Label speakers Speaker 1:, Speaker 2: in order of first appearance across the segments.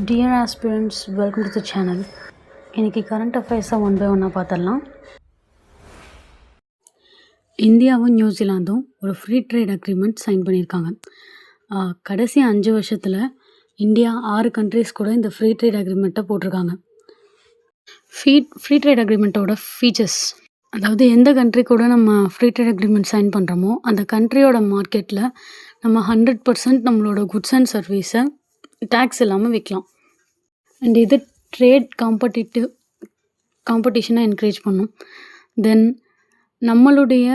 Speaker 1: Dear aspirants, welcome to the channel. இன்னைக்கு current அஃபேர்ஸை one by ஒன்னாக பார்த்துடலாம். இந்தியாவும் நியூசிலாந்தும் ஒரு ஃப்ரீ ட்ரேட் அக்ரிமெண்ட் சைன் பண்ணியிருக்காங்க. கடைசி 5 வருஷத்தில் இந்தியா 6 கண்ட்ரீஸ் கூட இந்த ஃப்ரீ ட்ரேட் அக்ரிமெண்ட்டை போட்டிருக்காங்க. ஃப்ரீ ட்ரேட் அக்ரிமெண்ட்டோட ஃபீச்சர்ஸ், அதாவது எந்த கண்ட்ரி கூட நம்ம ஃப்ரீ ட்ரேட் அக்ரிமெண்ட் சைன் பண்ணுறோமோ அந்த கண்ட்ரியோட மார்க்கெட்டில் நம்ம 100% நம்மளோட குட்ஸ் அண்ட் சர்வீஸை டேக்ஸ் இல்லாமல் விற்கலாம். அண்ட் இது ட்ரேட் காம்படிஷனை என்கரேஜ் பண்ணும். தென் நம்மளுடைய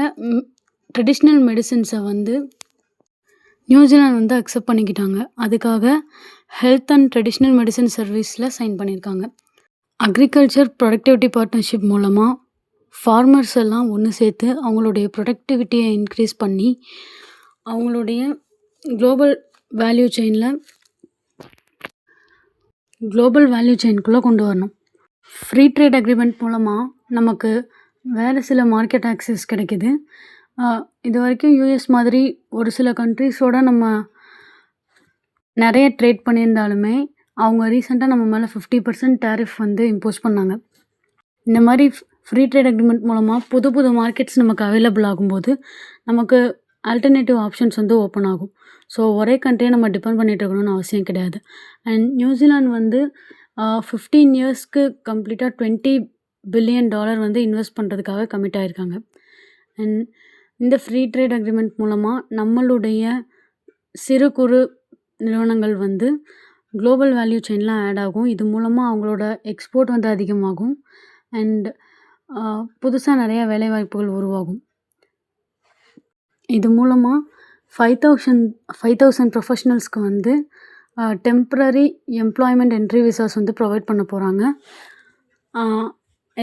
Speaker 1: ட்ரெடிஷ்னல் மெடிசின்ஸை நியூசிலாந்து அக்செப்ட் பண்ணிக்கிட்டாங்க. அதுக்காக ஹெல்த் அண்ட் ட்ரெடிஷ்னல் மெடிசன் சர்வீஸில் சைன் பண்ணியிருக்காங்க. அக்ரிகல்ச்சர் ப்ரொடக்டிவிட்டி பார்ட்னர்ஷிப் மூலமாக ஃபார்மர்ஸ் எல்லாம் ஒன்று சேர்த்து அவங்களுடைய ப்ரொடக்டிவிட்டியை இன்க்ரீஸ் பண்ணி அவங்களுடைய குளோபல் வேல்யூ செயின்குள்ளே கொண்டு வரணும். ஃப்ரீ ட்ரேட் அக்ரிமெண்ட் மூலமாக நமக்கு வேறு சில மார்க்கெட் ஆக்சஸ் கிடைக்கிது. இது வரைக்கும் யூஎஸ் மாதிரி ஒரு சில கண்ட்ரீஸோடு நம்ம நிறைய ட்ரேட் பண்ணியிருந்தாலுமே அவங்க ரீசெண்டாக நம்ம மேலே 50% டேரிஃப் இம்போஸ் பண்ணாங்க. இந்த மாதிரி ஃப்ரீ ட்ரேட் அக்ரிமெண்ட் மூலமாக புது மார்க்கெட்ஸ் நமக்கு அவைலபிள் ஆகும்போது நமக்கு ஆல்டர்னேட்டிவ் ஆப்ஷன்ஸ் ஓப்பன் ஆகும். ஸோ ஒரே கண்ட்ரியை நம்ம டிபெண்ட் பண்ணிகிட்டு இருக்கணும்னு அவசியம் கிடையாது. அண்ட் நியூசிலாந்து 15 இயர்ஸ்க்கு கம்ப்ளீட்டாக $20 பில்லியன் இன்வெஸ்ட் பண்ணுறதுக்காக கமிட் ஆகிருக்காங்க. அண்ட் இந்த ஃப்ரீ ட்ரேட் அக்ரிமெண்ட் மூலமாக நம்மளுடைய சிறு குறு நிறுவனங்கள் குளோபல் வேல்யூ செயினில் ஆட் ஆகும். இது மூலமாக அவங்களோட எக்ஸ்போர்ட் அதிகமாகும். அண்ட் புதுசாக நிறையா வேலைவாய்ப்புகள் உருவாகும். இது மூலமாக 5,000 ப்ரொஃபஷனல்ஸ்க்கு temporary employment entry visas provide பண்ண போகிறாங்க.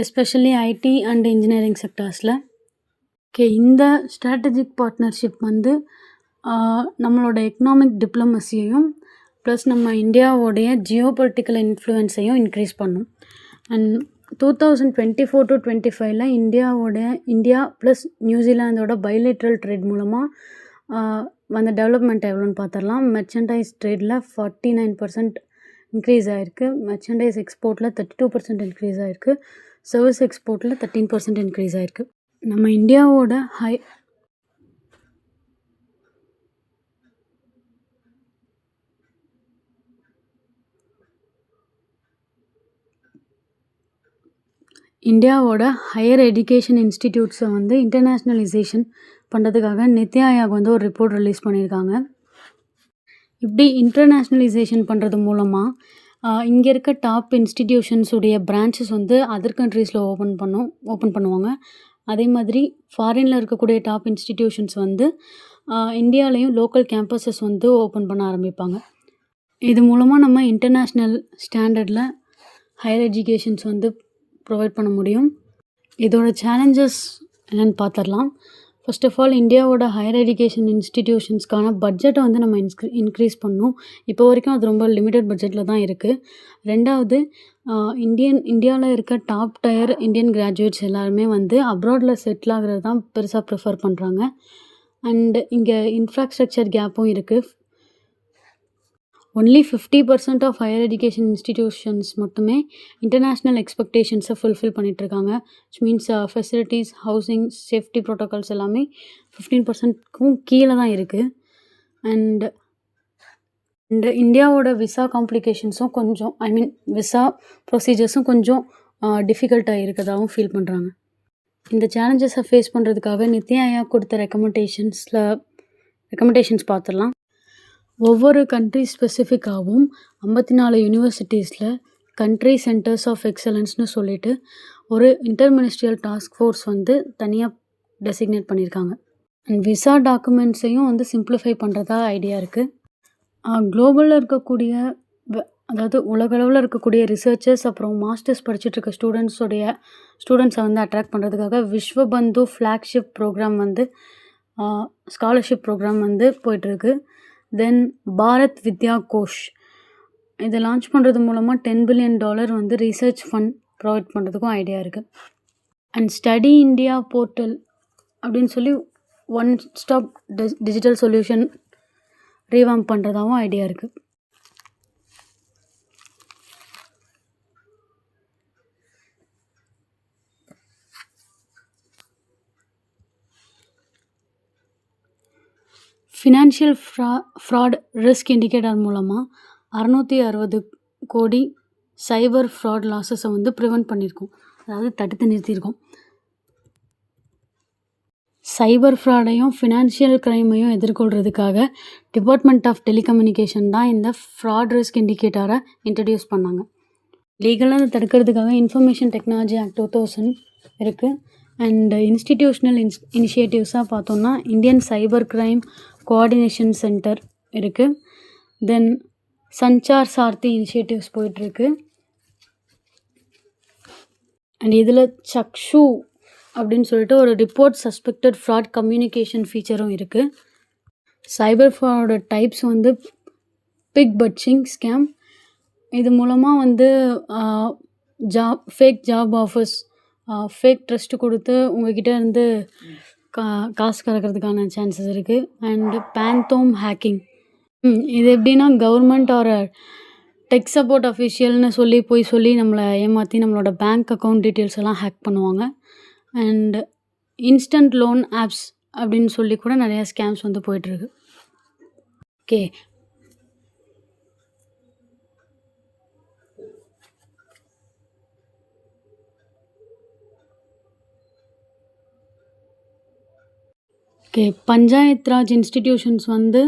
Speaker 1: எஸ்பெஷலி ஐடி அண்ட் இன்ஜினியரிங் செக்டார்ஸில். இந்த ஸ்ட்ராட்டஜிக் பார்ட்னர்ஷிப் நம்மளோட எக்கனாமிக் டிப்ளமசியையும் ப்ளஸ் நம்ம இந்தியாவோடைய ஜியோபொலிட்டிக்கல் இன்ஃப்ளூயன்ஸையும் இன்க்ரீஸ் பண்ணும். அண்ட் 2024 to 2025 இந்தியா ப்ளஸ் நியூசிலாந்தோட பைலேட்ரல் ட்ரேட் மூலமாக டெவலப்மெண்ட் எவ்வளோன்னு பார்த்துடலாம். மெர்ச்சன்டைஸ் ட்ரேடில் 49% இன்க்ரீஸ் ஆகிருக்கு. மெர்ச்சன்டைஸ் எக்ஸ்போர்ட்டில் 32% இன்க்ரீஸ் ஆகிருக்கு. சர்வீஸ் எக்ஸ்போர்ட்டில் 13% இன்க்ரீஸ் ஆகிருக்கு. நம்ம இந்தியாவோட ஹையர் எஜுகேஷன் இன்ஸ்டிடியூட்ஸை இன்டர்நேஷ்னலைசேஷன் பண்ணுறதுக்காக நித்தி ஆயோக் ஒரு ரிப்போர்ட் ரிலீஸ் பண்ணியிருக்காங்க. இப்படி இன்டர்நேஷ்னலைசேஷன் பண்ணுறது மூலமாக இங்கே இருக்க டாப் இன்ஸ்டிடியூஷன்ஸுடைய பிரான்ச்சஸ் அதர் கண்ட்ரீஸில் ஓப்பன் பண்ணுவாங்க. அதே மாதிரி ஃபாரினில் இருக்கக்கூடிய டாப் இன்ஸ்டிடியூஷன்ஸ் இந்தியாவிலையும் லோக்கல் கேம்பஸஸ் ஓப்பன் பண்ண ஆரம்பிப்பாங்க. இது மூலமாக நம்ம இன்டர்நேஷ்னல் ஸ்டாண்டர்டில் ஹையர் எஜுகேஷன்ஸ் ப்ரொவைட் பண்ண முடியும். இதோட சேலஞ்சஸ் என்னென்னு பார்த்துடலாம். ஃபர்ஸ்ட் ஆஃப் ஆல், இந்தியாவோட ஹையர் எஜுகேஷன் இன்ஸ்டிடியூஷன்ஸ்க்கான பட்ஜெட்டை நம்ம இன்க்ரீஸ் பண்ணணும். இப்போ வரைக்கும் அது ரொம்ப லிமிட்டட் பட்ஜெட்டில் தான் இருக்குது. ரெண்டாவது, இந்தியாவில் இருக்க டாப் டயர் இந்தியன் கிராஜுவேட்ஸ் எல்லாருமே அப்ராடில் செட்டில் ஆகிறது தான் பெருசாக ப்ரிஃபர் பண்ணுறாங்க. அண்ட் இங்கே இன்ஃப்ராஸ்ட்ரக்சர் கேப்பும் இருக்குது. Only 50% of higher education institutions மட்டுமே இன்டர்நேஷ்னல் எக்ஸ்பெக்டேஷன்ஸை ஃபுல்ஃபில் பண்ணிகிட்ருக்காங்க. Which means facilities, housing, safety protocols எல்லாமே 15%க்கும் கீழே தான் இருக்குது. அண்ட் இந்தியாவோட விசா காம்ப்ளிகேஷன்ஸும் கொஞ்சம் விசா ப்ரொசீஜர்ஸும் கொஞ்சம் டிஃபிகல்ட்டாக இருக்கதாகவும் ஃபீல் பண்ணுறாங்க. இந்த சேலஞ்சஸை ஃபேஸ் பண்ணுறதுக்காக நித்தி ஆயோக் கொடுத்த ரெக்கமெண்டேஷன்ஸ் பார்த்துடலாம். ஒவ்வொரு கண்ட்ரி ஸ்பெசிஃபிக்காகவும் 54 யூனிவர்சிட்டிஸில் கண்ட்ரி சென்டர்ஸ் ஆஃப் எக்ஸலன்ஸ்னு சொல்லிட்டு ஒரு இன்டர்மினிஸ்ட்ரியல் டாஸ்க் ஃபோர்ஸ் தனியாக டெசிக்னேட் பண்ணியிருக்காங்க. அண்ட் விசா டாக்குமெண்ட்ஸையும் சிம்பிளிஃபை பண்ணுறதா ஐடியா இருக்குது. குளோபலில் இருக்கக்கூடிய அதாவது உலகளவில் இருக்கக்கூடிய ரிசர்ச்சர்ஸ் அப்புறம் மாஸ்டர்ஸ் படிச்சுட்டு இருக்க ஸ்டூடெண்ட்ஸை அட்ராக்ட் பண்ணுறதுக்காக விஸ்வபந்து ஃப்ளாக்ஷிப் ப்ரோக்ராம் ஸ்காலர்ஷிப் ப்ரோக்ராம் போயிட்டுருக்கு. தென் பாரத் வித்யா கோஷ் இதை லான்ச் பண்ணுறது மூலமாக $10 பில்லியன் ரீசர்ச் ஃபண்ட் ப்ரொவைட் பண்ணுறதுக்கும் ஐடியா இருக்குது. அண்ட் ஸ்டடி இந்தியா போர்ட்டல் அப்படின்னு சொல்லி one stop digital solution revamp பண்ணுறதாகவும் ஐடியா இருக்குது. ஃபினான்ஷியல் ஃப்ராட் ரிஸ்க் இண்டிகேட்டர் மூலமாக 660 கோடி சைபர் ஃப்ராட் லாஸஸை வந்து ப்ரிவென்ட் பண்ணியிருக்கோம், அதாவது தடுத்து நிறுத்தியிருக்கோம். சைபர் ஃப்ராடையும் ஃபினான்ஷியல் க்ரைமையும் எதிர்கொள்கிறதுக்காக டிபார்ட்மெண்ட் ஆஃப் டெலிகம்யூனிகேஷன் தான் இந்த ஃப்ராட் ரிஸ்க் இண்டிகேட்டரை இன்ட்ரடியூஸ் பண்ணாங்க. லீகலாக அதை தடுக்கிறதுக்காக இன்ஃபர்மேஷன் டெக்னாலஜி ஆக்ட் 2000 இருக்குது. அண்ட் இன்ஸ்டிடியூஷனல் இனிஷியேட்டிவ்ஸாக பார்த்தோம்னா Indian cyber crime coordination centre இருக்குது. தென் சஞ்சார் சார்த்தி இனிஷியேட்டிவ்ஸ் போயிட்டுருக்கு. அண்ட் இதில் சக்ஷு அப்படின்னு சொல்லிட்டு ஒரு ரிப்போர்ட் சஸ்பெக்டட் ஃப்ராட் கம்யூனிகேஷன் ஃபீச்சரும் இருக்குது. சைபர் ஃப்ராடோட டைப்ஸ் வந்து பிக் பட்சிங் ஸ்கேம். இது மூலமாக வந்து fake job offers, fake trust கொடுத்து உங்ககிட்ட இருந்து காசு கறக்கிறதுக்கான சான்சஸ் இருக்குது. And phantom hacking. இது எப்படின்னா கவர்மெண்ட் ஆர் டெக் சப்போர்ட் அஃபிஷியல்னு சொல்லி நம்மளை ஏமாற்றி நம்மளோட பேங்க் அக்கௌண்ட் டீட்டெயில்ஸ் எல்லாம் ஹேக் பண்ணுவாங்க. அண்ட் இன்ஸ்டன்ட் லோன் ஆப்ஸ் அப்படின்னு சொல்லி கூட நிறையா ஸ்கேம்ஸ் வந்து போயிட்டுருக்கு. ஓகே, பஞ்சாயத் ராஜ் இன்ஸ்டிடியூஷன்ஸ் வந்து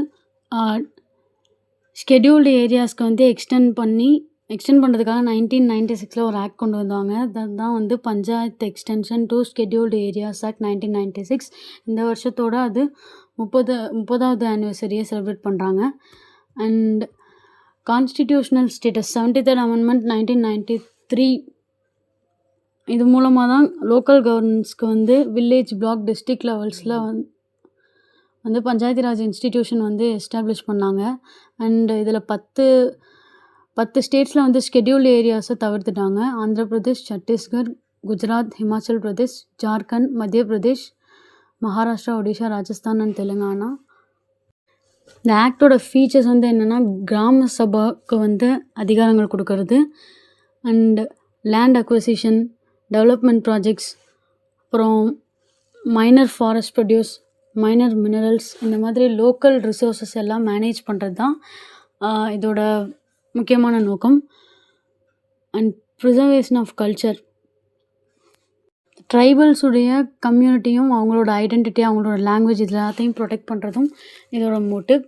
Speaker 1: ஷெட்யூல்டு ஏரியாஸ்க்கு வந்து எக்ஸ்டெண்ட் பண்ணுறதுக்காக 1996 ஒரு ஆக்ட் கொண்டு வந்தாங்க. அதுதான் வந்து panchayat extension to scheduled areas act 1996. இந்த வருஷத்தோட அது 30வது ஆனிவர்சரியை செலிப்ரேட் பண்ணுறாங்க. And constitutional status 73rd amendment 1993. இது மூலமாக தான் லோக்கல் கவர்னன்ஸ்க்கு வந்து வில்லேஜ், பிளாக், டிஸ்ட்ரிக்ட் லெவல்ஸில் வந்து பஞ்சாயத்து ராஜ் இன்ஸ்டிடியூஷன் வந்து எஸ்டாப்ளிஷ் பண்ணாங்க. அண்ட் இதில் 10 ஸ்டேட்ஸில் வந்து ஷெட்யூல்டு ஏரியாஸை தவிர்த்துட்டாங்க. ஆந்திர பிரதேஷ், சத்தீஸ்கர், குஜராத், ஹிமாச்சல் பிரதேஷ், ஜார்க்கண்ட், மத்திய பிரதேஷ், மகாராஷ்டிரா, ஒடிஷா, ராஜஸ்தான் அண்ட் தெலுங்கானா. இந்த ஆக்டோட ஃபீச்சர்ஸ் வந்து என்னென்னா கிராம சபாவுக்கு வந்து அதிகாரங்கள் கொடுக்கறது, and land acquisition, development projects, அப்புறம் minor forest produce, minor minerals, இந்த மாதிரி லோக்கல் ரிசோர்ஸஸ் எல்லாம் மேனேஜ் பண்ணுறது தான் இதோட முக்கியமான நோக்கம். அண்ட் ப்ரிசர்வேஷன் ஆஃப் கல்ச்சர், ட்ரைபல்ஸுடைய கம்யூனிட்டியும் அவங்களோட ஐடென்டிட்டி, அவங்களோட லாங்குவேஜ் இது எல்லாத்தையும் ப்ரொடெக்ட் பண்ணுறதும் இதோட மோட்டிவ்.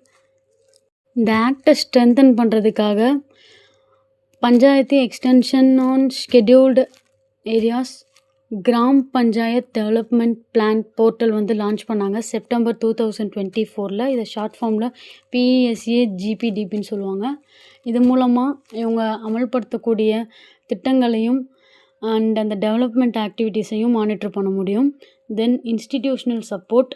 Speaker 1: இந்த ஆக்டை ஸ்ட்ரென்தன் பண்ணுறதுக்காக panchayat extension on scheduled areas gram panchayat development plan portal வந்து லான்ச் பண்ணாங்க செப்டம்பர் 2024. இதை ஷார்ட் ஃபார்மில் PESAGPDPன்னு சொல்லுவாங்க. இது மூலமாக இவங்க அமல்படுத்தக்கூடிய திட்டங்களையும் அண்ட் அந்த டெவலப்மெண்ட் ஆக்டிவிட்டீஸையும் மானிட்டர் பண்ண முடியும். Then institutional support,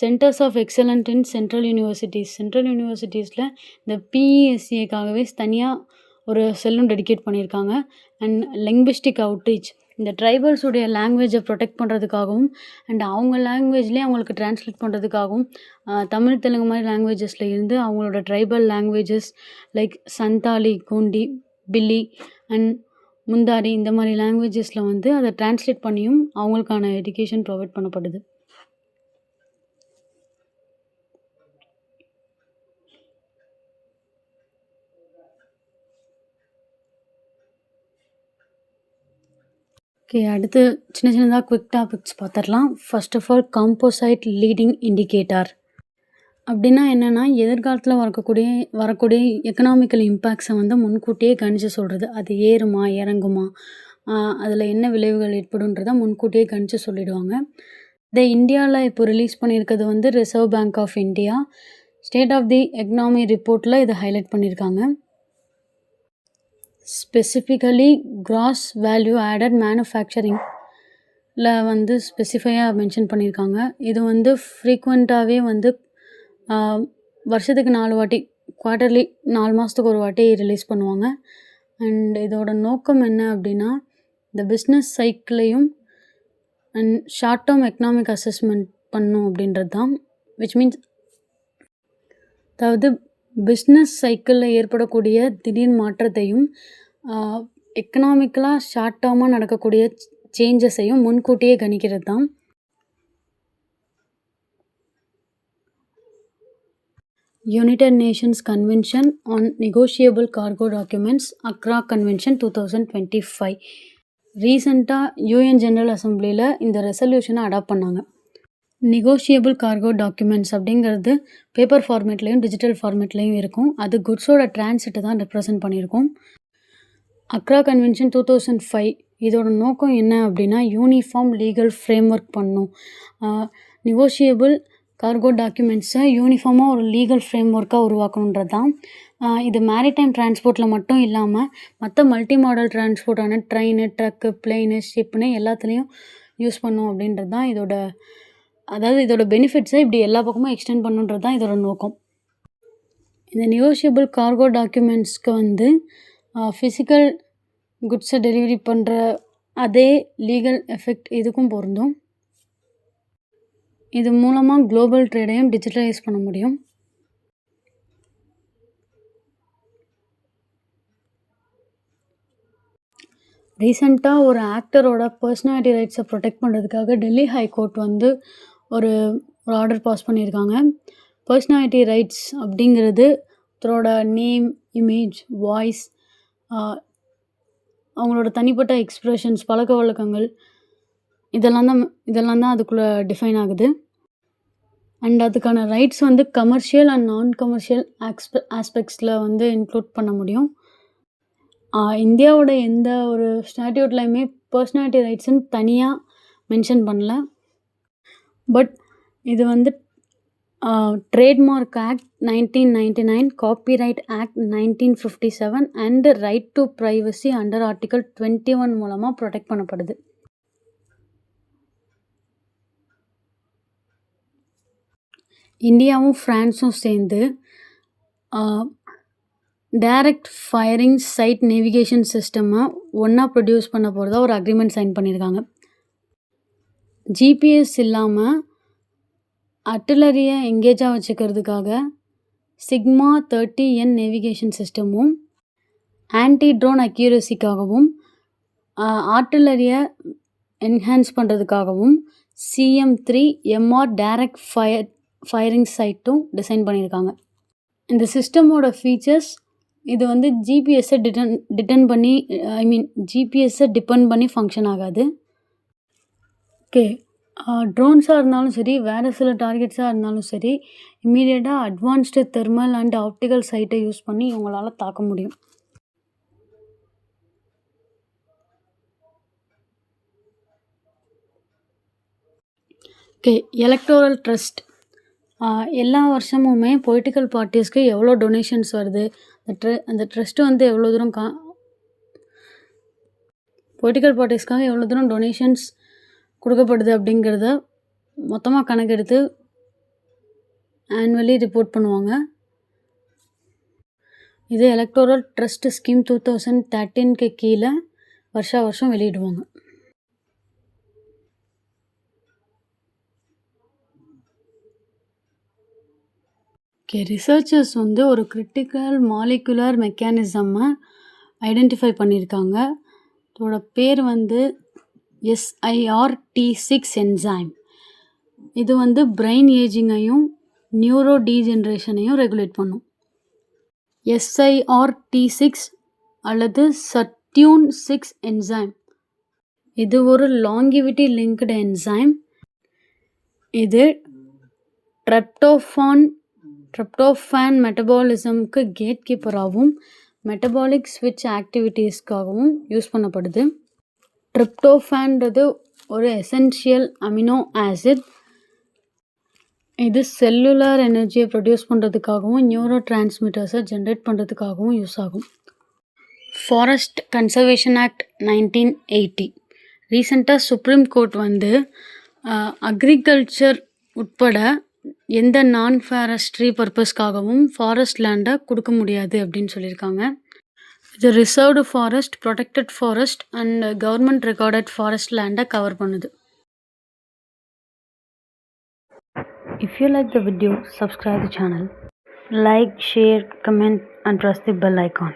Speaker 1: centres of excellent in central யூனிவர்சிட்டிஸில் இந்த PESAக்காகவே தனியாக ஒரு செல்லும் டெடிகேட் பண்ணியிருக்காங்க. அண்ட் லிங்குவிஸ்டிக் அவுட்ரீச், இந்த ட்ரைபல்ஸுடைய லாங்குவேஜை ப்ரொடெக்ட் பண்ணுறதுக்காகவும் அண்ட் அவங்க லாங்குவேஜ்லேயே அவங்களுக்கு ட்ரான்ஸ்லேட் பண்ணுறதுக்காகவும் தமிழ், தெலுங்கு மாதிரி லாங்குவேஜஸில் இருந்து அவங்களோட tribal languages like Santali, Gondi, Bhili and Mundari இந்த மாதிரி லாங்குவேஜஸில் வந்து அதை ட்ரான்ஸ்லேட் பண்ணியும் அவங்களுக்கான எஜுகேஷன் ப்ரொவைட் பண்ணப்படுது. ஓகே, அடுத்து சின்னதாக குவிக் டாபிக்ஸ் பார்த்துடலாம். First of all composite leading indicator அப்படின்னா என்னென்னா எதிர்காலத்தில் வரக்கூடிய எக்கனாமிக்கல் இம்பேக்ட்ஸை வந்து முன்கூட்டியே கணிச்சு சொல்கிறது. அது ஏறுமா இறங்குமா, அதில் என்ன விளைவுகள் ஏற்படுன்றதை முன்கூட்டியே கணிச்சு சொல்லிடுவாங்க. இதை இந்தியாவில் இப்போ ரிலீஸ் பண்ணியிருக்கிறது வந்து reserve bank of India state of the economy ரிப்போர்ட்டில் இதை ஹைலைட் பண்ணியிருக்காங்க. ஸ்பெசிஃபிக்கலி கிராஸ் வேல்யூ ஆடட் மேனுஃபேக்சரிங்கில் வந்து ஸ்பெசிஃபையாக மென்ஷன் பண்ணியிருக்காங்க. இது வந்து ஃப்ரீக்வெண்ட்டாகவே வந்து வருஷத்துக்கு 4 வாட்டி, குவார்ட்டர்லி 4 மாதத்துக்கு ஒரு வாட்டி ரிலீஸ் பண்ணுவாங்க. அண்ட் இதோட நோக்கம் என்ன அப்படின்னா இந்த பிஸ்னஸ் சைக்கிளையும் and short term economic assessment பண்ணும் அப்படின்றது தான். விச் மீன்ஸ் அதாவது பிஸ்னஸ் சைக்கிளில் ஏற்படக்கூடிய திடீர் மாற்றத்தையும் எக்கனாமிக்கலாக ஷார்ட் டேர்மாக நடக்கக்கூடிய சேஞ்சஸையும் முன்கூட்டியே கணிக்கிறது தான். United Nations Convention on Negotiable Cargo Documents, Accra Convention 2025. ரீசெண்டாக யூஎன் ஜெனரல் அசம்பிளியில் இந்த ரெசல்யூஷனை அடாப்ட் பண்ணாங்க. நெகோஷியபிள் கார்கோ டாக்குமெண்ட்ஸ் அப்படிங்கிறது பேப்பர் ஃபார்மேட்லேயும் டிஜிட்டல் ஃபார்மேட்லேயும் இருக்கும். அது குட்ஸோட டிரான்சிட்டை தான் ரெப்ரசன்ட் பண்ணியிருக்கோம். அக்ரா கன்வென்ஷன் 2005 இதோட நோக்கம் என்ன அப்படின்னா யூனிஃபார்ம் லீகல் ஃப்ரேம் ஒர்க் பண்ணணும். நெகோஷியபிள் கார்கோ டாக்குமெண்ட்ஸை யூனிஃபார்மாக ஒரு லீகல் ஃப்ரேம் ஒர்க்காக உருவாக்கணுன்றது தான். இது மேரிடைம் டிரான்ஸ்போர்ட்டில் மட்டும் இல்லாமல் மற்ற மல்டி மாடல் டிரான்ஸ்போர்ட்டான ட்ரெயின், ட்ரக்கு, பிளெயின், ஷிப்னு எல்லாத்துலேயும் யூஸ் பண்ணும் அப்படின்றது தான் இதோட பெனிஃபிட்ஸை இப்படி எல்லா பக்கமும் எக்ஸ்டெண்ட் பண்ணுன்றது தான் இதோட நோக்கம். இந்த நெகோஷியபிள் கார்கோ டாக்குமெண்ட்ஸ்க்கு ஃபிசிக்கல் குட்ஸை டெலிவரி பண்ணுற அதே லீகல் எஃபெக்ட் இதுக்கும் பொருந்தும். இது மூலமாக குளோபல் ட்ரேடையும் டிஜிட்டலைஸ் பண்ண முடியும். ரீசெண்டாக ஒரு ஆக்டரோட பர்சனாலிட்டி ரைட்ஸை ப்ரொடெக்ட் பண்ணுறதுக்காக டெல்லி ஹைகோர்ட் ஒரு ஆர்டர் பாஸ் பண்ணியிருக்காங்க. பர்சனாலிட்டி ரைட்ஸ் அப்படிங்கிறது ஒருத்தரோட நேம், இமேஜ், வாய்ஸ், அவங்களோட தனிப்பட்ட எக்ஸ்ப்ரெஷன்ஸ், பழக்க வழக்கங்கள் இதெல்லாம் தான் அதுக்குள்ளே டிஃபைன் ஆகுது. அண்ட் அதுக்கான ரைட்ஸ் கமர்ஷியல் அண்ட் நான் கமர்ஷியல் ஆஸ்பெக்ட்ஸில் இன்க்ளூட் பண்ண முடியும். இந்தியாவோட எந்த ஒரு ஸ்டாட்யூட்லையுமே பர்சனாலிட்டி ரைட்ஸுன்னு தனியாக மென்ஷன் பண்ணல. பட் இது trademark act 1999, copyright act 1957 and right to privacy under article 21 மூலமாக ப்ரொடெக்ட் பண்ணப்படுது. இந்தியாவும் ஃப்ரான்ஸும் சேர்ந்து டைரக்ட் ஃபயரிங் சைட் நேவிகேஷன் சிஸ்டமை ஒன்றா ப்ரொடியூஸ் பண்ண போகிறதா ஒரு அக்ரிமெண்ட் சைன் பண்ணியிருக்காங்க. ஜிபிஎஸ் இல்லாமல் அர்ட்டிலரியை எங்கேஜாக வச்சுக்கிறதுக்காக சிக்மா 30N நேவிகேஷன் சிஸ்டமும், ஆன்டி ட்ரோன் அக்யூரசிக்காகவும் ஆர்ட்டிலரியை என்ஹான்ஸ் பண்ணுறதுக்காகவும் CM3 MR டைரக்ட் ஃபயரிங் சைட்டும் டிசைன் பண்ணியிருக்காங்க. இந்த சிஸ்டமோட ஃபீச்சர்ஸ் இது ஜிபிஎஸ்ஸை டிபெண்ட் பண்ணி ஃபங்க்ஷன் ஆகாது. ஓகே, ட்ரோன்ஸாக இருந்தாலும் சரி, வேறு சில டார்கெட்ஸாக இருந்தாலும் சரி, இம்மீடியட்டாக அட்வான்ஸ்டு தெர்மல் அண்ட் ஆப்டிக்கல் சைட்டை யூஸ் பண்ணி இவங்களால் தாக்க முடியும். Okay, electoral trust. எல்லா வருஷமுமே பொலிட்டிக்கல் பார்ட்டிஸ்க்கு எவ்வளோ டொனேஷன்ஸ் வருது, அந்த ட்ரஸ்ட்டு எவ்வளோ தூரம் பொலிட்டிக்கல் பார்ட்டிஸ்க்காக எவ்வளோ தூரம் டொனேஷன்ஸ் கொடுக்கப்படுது அப்படிங்கிறத மொத்தமாக கணக்கெடுத்து ஆனுவலி ரிப்போர்ட் பண்ணுவாங்க. இது எலக்டோரல் ட்ரஸ்ட் ஸ்கீம் 2013 கீழே வருஷம் வெளியிடுவாங்க. ஓகே, ரிசர்ச்சர்ஸ் ஒரு கிரிட்டிக்கல் மாலிகுலர் மெக்கானிசமை ஐடென்டிஃபை பண்ணியிருக்காங்க. இதோட பேர் SIRT6 என்சைம். இது பிரெயின் ஏஜிங்கையும் நியூரோ டீஜென்ரேஷனையும் ரெகுலேட் பண்ணும். SIRT6 அல்லது SIRTUN6 என்சைம் இது ஒரு லாங்கிவிட்டி லிங்க்டு என்சைம். இது ட்ரெப்டோஃபான் மெட்டபாலிசம்க்கு கேட் கீப்பராகவும் மெட்டபாலிக் ஸ்விட்ச் ஆக்டிவிட்டீஸ்க்காகவும் யூஸ் பண்ணப்படுது. ட்ரிப்டோஃபான்றது ஒரு எசென்ஷியல் அமினோ ஆசிட். இது செல்லுலார் எனர்ஜியை ப்ரொடியூஸ் பண்ணுறதுக்காகவும் நியூரோ டிரான்ஸ்மிட்டர்ஸை ஜென்ரேட் பண்ணுறதுக்காகவும் யூஸ் ஆகும். Forest conservation act 1980. ரீசெண்டாக சுப்ரீம் கோர்ட் அக்ரிகல்ச்சர் உட்பட எந்த நான் ஃபாரஸ்ட்ரி பர்பஸ்க்காகவும் ஃபாரஸ்ட் லேண்டை கொடுக்க முடியாது அப்படின்னு சொல்லியிருக்காங்க. இது reserved forest, protected forest and government recorded forest லேண்டை கவர் பண்ணுது. If you like the video, subscribe the channel, like, share, comment and press the bell icon.